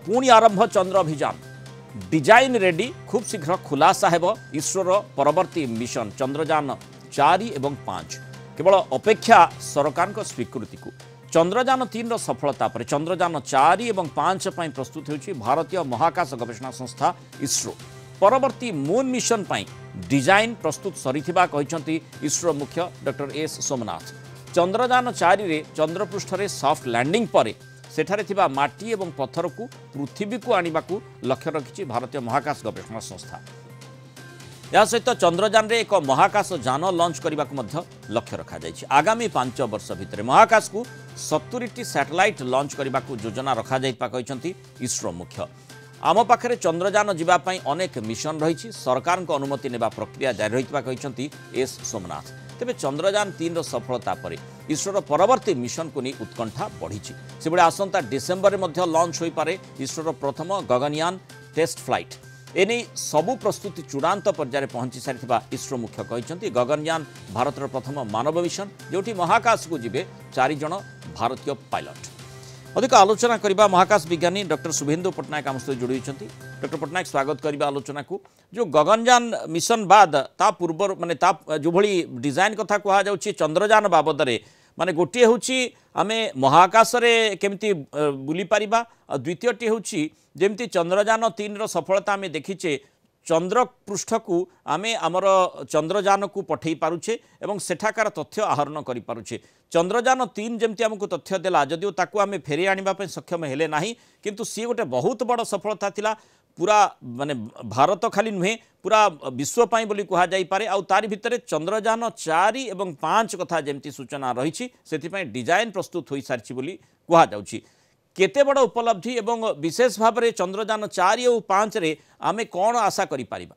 पुणी आरंभ चंद्र अभियान डिजाइन रेडी खूब शीघ्र खुलासा हेब इसरोर परवर्ती मिशन चंद्रयान 4 एवं 5 केवल अपेक्षा सरकार स्वीकृति को चंद्रयान 3 सफलता पर चंद्रयान 4 एवं 5 प्रस्तुत होछि भारतीय महाकाश गवेषणा संस्था इसरो परवर्ती मून मिशन पाई डिजाइन प्रस्तुत सरीथिबा कहिसंती इसरो मुख्य डॉक्टर एस सोमनाथ चंद्रयान 4 रे चंद्रपृष्ठ रे सॉफ्ट लैंडिंग पर सेठारे थिबा माटी एवं पत्थर को पृथ्वी को आनिबा को लक्ष्य रखिछि भारतीय महाकाश गवेषणा संस्था। या सहित चंद्रयान रे एक महाकाश यान लॉन्च करने को लक्ष्य रखा जाइछि। आगामी 5 वर्ष भितर महाकाश को 70टी सैटेलाइट लॉन्च करने को योजना रखा जाइपा कहिसंती इसरो मुख्य। आम पाखरे चंद्रयान जीवापाई अनेक मिशन रही सरकार को अनुमति नेबा प्रक्रिया जारी रहितबा कहिसंती एस सोमनाथ। तेबे चंद्रयान 3 सफलता पर इसरोर परवर्ती मिशन को नहीं उत्कंठा बढ़ी से बड़े आसंता डिसेम्बर में लॉन्च हो पारे इसरोर प्रथम गगनयान टेस्ट फ्लाइट एने सबु प्रस्तुति चूड़ांत पर्यायर पहुंची सारी इसरो मुख्य कहते गगनयान भारतर प्रथम मानव मिशन जोटी महाकाश को जीवे 4 जन भारतीय पायलट। अधिक आलोचना करबा महाकाश विज्ञानी डॉक्टर शुभेन्दु पट्टनायक आम सहित जोड़ी डॉक्टर पट्टनायक स्वागत करबा आलोचना को जो गगनयान मिशन बाद ता पूर्व माने ता जो भली डिजाइन कथा कहा जाउछि चंद्रयान बाबद रे माने गोटे होछि आमे महाकाश रे केमती बुली परिबा द्वितीयटी होछि जेमती चंद्रयान 3 रो सफलता आमे देखिचे चंद्र पृष्ठ को आमे आमर चंद्रयान को पठे पारुछे एवं सेठाकार तथ्य आहरण करि पारुछे। चंद्रयान 3 जमती आमको तथ्य देला जदिओ ताकू आमे फेरी आनिबा पे सक्षम हेले नाही किंतु सी गोटे बहुत बड़ सफलता थिला पूरा माने भारत खाली नुहे पूरा विश्व पाई बोली कहा जाई पारे आउ तारि भितरे चंद्रयान 4 एवं 5 कथा जेमती सूचना रही सेति पई डिजाइन प्रस्तुत होई सारछि बोली कहा जाउछि। केते बड़ उपलब्धि एवं विशेष भाव में चंद्रयान 4 और 5 रे आमे कौन आशा करि पारिबा?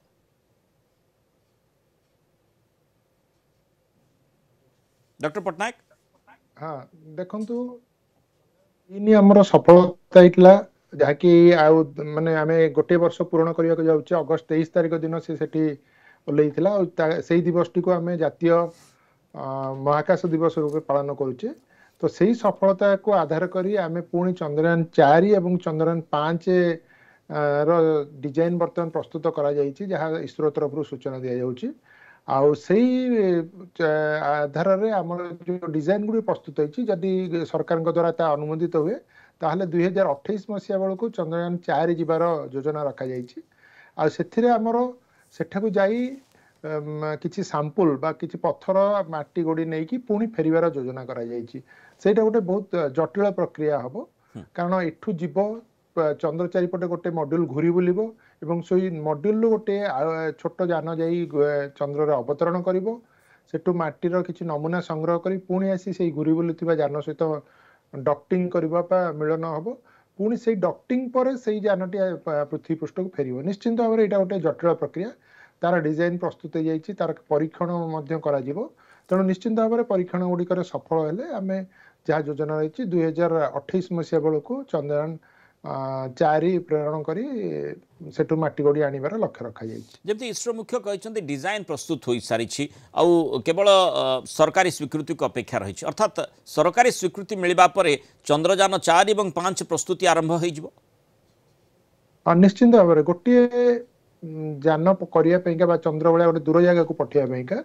डॉक्टर पट्टनायक हाँ देखंतु इनी हमर सफलता इतला जहाँकि माने आमे गोटे वर्ष पूर्ण करने को जाउचे अगस्त 23 तारिख दिन से सेठी ओल्लेइथिला सेही दिवसटी को आमे जातीय महाकाश दिवस रूप पालन करूचे। तो सही सफलता को आधार करी आमे पुणी चंद्रयान 4 एवं चंद्रयान 5 रो डिजाइन बर्तमान प्रस्तुत करा जाइछि जहाँ इसरो तरफ सूचना दिया जाउछि आउ सही आधार रे हमर जो डिजाइन गुडी प्रस्तुत होइछि जदि सरकार द्वारा ता अनुमोदित हुए ताहले 2028 मसिया बेलू चंद्रयान 4 जीवार योजना रखा जाइछि आ सेथिरे हमर सेठाकु जाई किछि सैंपल बा किछि पत्थर माटी गोडी नै कि पुणी फेरिवार योजना करा जाइछि। सेटा गोटे बहुत जटिल प्रक्रिया हबो कारण एठू जीव चंद्र चारिपटे गोटे मॉड्यूल घूरी बुलिबो एवं सोई मॉड्यूल गोटे छोट यान जाई चंद्र रे अवतरण करिवो सेठू माटीर किछि नमूना संग्रह करी पुणी आसी सेई घूरी बुलुथिबा यान सहित डॉक्टिंग करबा पा मिलन हबो पुणी सेई डॉक्टिंग पर सेई यानटी पृथ्वी पृष्ठ को फेरिवो। निश्चित भाव एटा गोटे जटिल प्रक्रिया तार डिजाइन प्रस्तुत होइछि तार परीक्षण मध्य करा जिवो तेणु निश्चित भाव में परीक्षण गुड़िकर सफल हेले आमे जहाँ योजना रही 2028 मसीहा बेलू चंद्रयान 4 प्रेरण करी सेठू माटी गोड़ी आनिबार लक्ष्य रखा जाइछि। जबकि इसरो मुख्य कहते डिजाइन प्रस्तुत हो सारी आउ केवल सरकारी स्वीकृति को अपेक्षा रही अर्थात सरकारी स्वीकृति मिलवा पर चंद्रयान 4 एवं 5 प्रस्तुति आरंभ हो निश्चित भाव में गोटे यान करने चंद्र भाया गोटे दूर जगह को पठेगा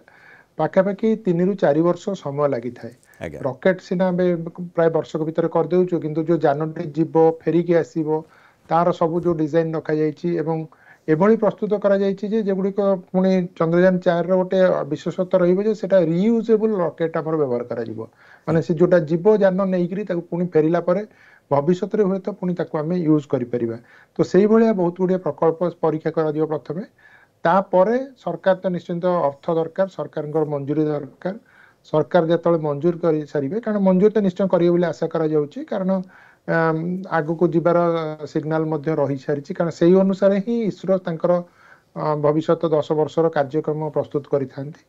पाखापाखि 3 ରୁ 4 वर्ष समय लगी थाए रॉकेट सिना प्राय वर्ष भीतर कर देउछु किंतु जो जानटी जीव फेरिकी आसीबो तार सब जो डिजाइन रखा जाइछि एवं एभली प्रस्तुत करा जाइछि जे जेगुडी को पुणी चंद्रयान 4 रो गोटे विशेषत्व रहिबो जे सेटा रियूजेबल रॉकेट हमर व्यवहार करा जिवो माने से जोटा जीव जान नेइकरी ताको पुणी फेरिला परे भविष्य रे होय तो पुणी ताको हमें यूज करि परिबा। तो सेही भलिया बहुत गुडी प्रकल्प परीक्षा करा दियो प्रथमे तापरे सरकार तो निश्चित अर्थ दरकार सरकार मंजूरी दरकार सरकार जो मंजूर कर सारे कारण मंजूर तो निश्चय करेंगे आशा करा जाउछि कारण आगु को जीवार सिग्नाल रही सारी कारण से अनुसार ही इसरो तांकर भविष्य 10 वर्षर कार्यक्रम प्रस्तुत करि थांती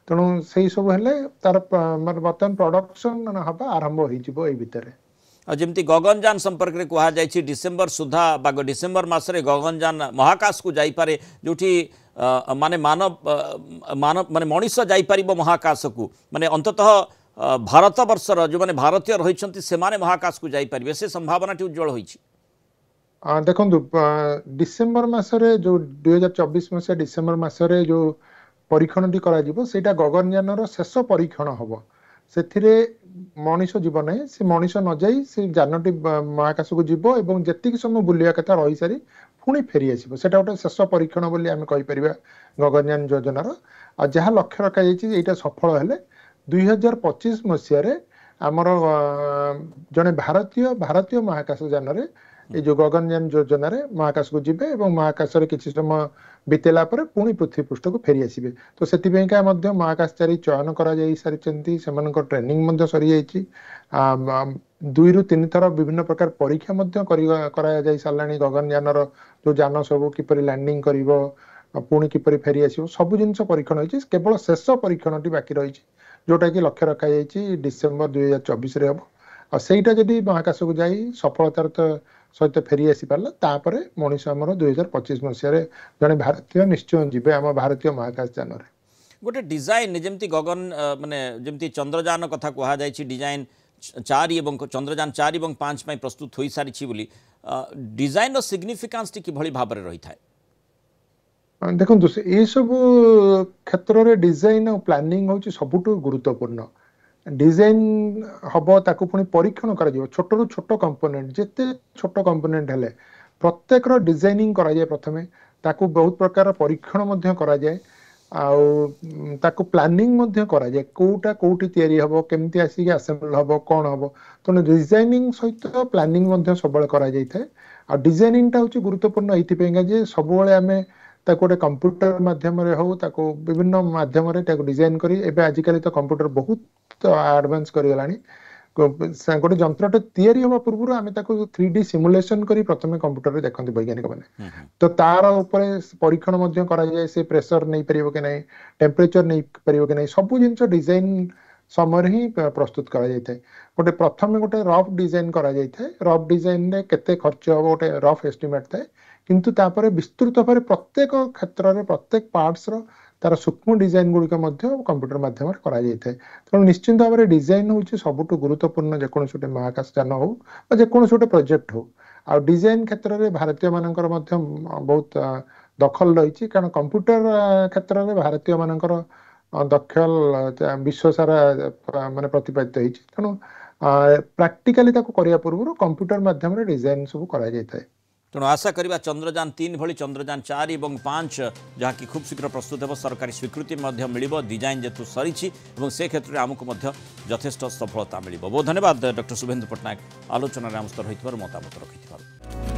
तेणु से सब हेले तार बर्तमान प्रोडक्शन हवा आरंभ हो जिवो एई भितरे। जमती गगनयान संपर्क में कहा जाए डिसेम्बर सुधा डिसेम्बर मासरे गगनयान महाकाश को जाइपारे जोठी माने मानव मानव माने मनीष जाइपार महाकाश को माने अंततः भारत वर्षर जो माने भारतीय रही से महाकाश को जाइपारे से संभावना उज्जवल होइछि। ଦେଖନ୍ତୁ ଡିସେମ୍ବର ମାସରେ ଯୋଉ 2024 ମସିହା ଡିସେମ୍ବର ମାସରେ ଯୋଉ ପରୀକ୍ଷଣଟି କରାଯିବ ସେଇଟା ଗଗନଯାନର ଶେଷ ପରୀକ୍ଷଣ ହବ। ସେଥିରେ ମଣିଷ ଯିବ ନାହିଁ, ସେ ମଣିଷ ନ ଯାଇ ସେ ଯାନଟି ମହାକାଶକୁ ଯିବ ଏବଂ ଯେତିକି ସମୟ ବୁଲିବା କଥା ରହିସାରି ପୁଣି ଫେରି ଆସିବ। ସେଟା ଗୋଟେ ଶେଷ ପରୀକ୍ଷଣ ବୋଲି ଆମେ କହିପାରିବା ଗଗନଯାନ ଯୋଜନାର। ଆଉ ଯାହା ଲକ୍ଷ୍ୟ ରଖାଯାଇଛି ଏଇଟା ସଫଳ ହେଲେ 2025 ମସିହାରେ ଆମର ଜଣେ ଭାରତୀୟ ମହାକାଶ ଯାନରେ এই ଯୋଉ ଗଗନଯାନ ଯୋଜନାରେ ମହାକାଶକୁ ଯିବେ ଏବଂ ମହାକାଶରେ କିଛି ସମୟ ବିତେଇଲା ପରେ ପୁଣି ପୃଥିବୀ ପୃଷ୍ଠକୁ ଫେରି ଆସିବେ। ତ ସେଥିପାଇଁକା ମଧ୍ୟ ମହାକାଶଚାରୀ ଚୟନ କରାଯାଇ ସାରିଛନ୍ତି, ସେମାନଙ୍କ ଟ୍ରେନିଂ ମଧ୍ୟ ସରିଯାଇଛି। 2 ରୁ 3 ଥର ବିଭିନ୍ନ ପ୍ରକାର ପରୀକ୍ଷା ମଧ୍ୟ କରାଯାଇ ସାରିଲାଣି। ଗଗନଯାନର ଯୋଉ ଯାନ ସବୁ କିପରି ଲ୍ୟାଣ୍ଡିଂ କରିବ, ପୁଣି କିପରି ଫେରି ଆସିବ, ସବୁ ଜିନିଷ ପରୀକ୍ଷଣ ହେଇଛି। କେବଳ ଶେଷ ପରୀକ୍ଷଣଟି ବାକି ରହିଛି, ଯୋଉଟା କି ଲକ୍ଷ୍ୟ ରଖାଯାଇଛି ଡିସେମ୍ବର 2024ରେ ହବ। ଆଉ ସେଇଟା ଯଦି ମହାକାଶକୁ ଯାଇ ସଫଳତାର ସହିତ ଫେରି ଆସିପାରିଲା, ତାପରେ ମଣିଷ ଆମର 2025 ମସିହାରେ ଜଣେ ଭାରତୀୟ ନିଶ୍ଚୟ ଯିବେ ଆମ ଭାରତୀୟ ମହାକାଶ ଯାନରେ। गोटे डिजाइन जमती गगन माने जमती चंद्रयान कथा कहुई डिजाइन 4 और चंद्रयान 4 और 5 प्रस्तुत हो सारी बोली डिजाइन सिग्निफिकेंस टी किभली भाव में रही था। देखो ये सब क्षेत्र में डिजाइन और प्लानिंग हूँ सबुठ गुरुत्वपूर्ण। डिजाइन हम ताकू पुणी परीक्षण कर छोट रु छोट कंपोनेंट जिते छोट कंपोनेंट हेले प्रत्येक डिजाइनिंग कराए प्रथमे ताकू बहुत प्रकार परीक्षण करा जाए ताकू प्लानिंग कराए कोटा कोटी तैयारी हम केमती आसिक आसेम्बल हम कौन हम तेणु डिजाइनिंग सहित प्लानिंग सब करा जाए। आ डिजाइनिंग टा हूँ गुरुत्वपूर्ण ये सब आम गोटे कंप्यूटर माध्यम हो विभिन्न माध्यम डिजाइन करी एबे आजिकल तो कंप्यूटर बहुत एडवांस करिगलानी। गोटे जंत्रटे तैयारी हवा पूर्व आम 3D सिमुलेशन करी प्रथमे कंप्यूटर रे देखते वैज्ञानिक मैंने तो तार उपरे परीक्षण करा जाए से प्रेशर नहीं पारिबो कि नहीं, टेम्परेचर नहीं पारिबो कि नहीं, सब जिन डिजाइन समय ही प्रस्तुत करा जाए। गोटे प्रथम गोटे रफ डिजाइन करा जाए, रफ डिजाइन रे केते खर्च हो गोटे रफ एस्टिमेट थाए, किंतु तापर विस्तृत भाव प्रत्येक क्षेत्र में प्रत्येक पार्ट्स तार सूक्ष्म डिजाइन गुड़िक कंप्यूटर माध्यम करा जाए। तेणु निश्चित भाव में डिजाइन हूँ सबुठ गुरुत्वपूर्ण जेकोसी गोटे महाकाश यान हो जेकोसी गोटे प्रोजेक्ट हो। आ डिजाइन क्षेत्र में भारतीय मानकर बहुत दखल रही, कारण कंप्यूटर क्षेत्र में भारतीय मानकर दखल विश्व सारा माने प्रतिपादित होती। तेणु प्रैक्टिकली करने पूर्व कंप्यूटर माध्यम डिजाइन सब करा जाए। तेणु आशा करवा चंद्रयान 3 भली चंद्रयान 4 और 5 जहाँकि खूब शीघ्र प्रस्तुत हो सरकारी स्वीकृति मिल डिजाइन जेतु सरी से क्षेत्र में आमको यथेष्ट सफलता मिल। बहुत धन्यवाद डॉक्टर शुभेन्दु पट्टनायक आलोचन आम सहित मतामत रखि।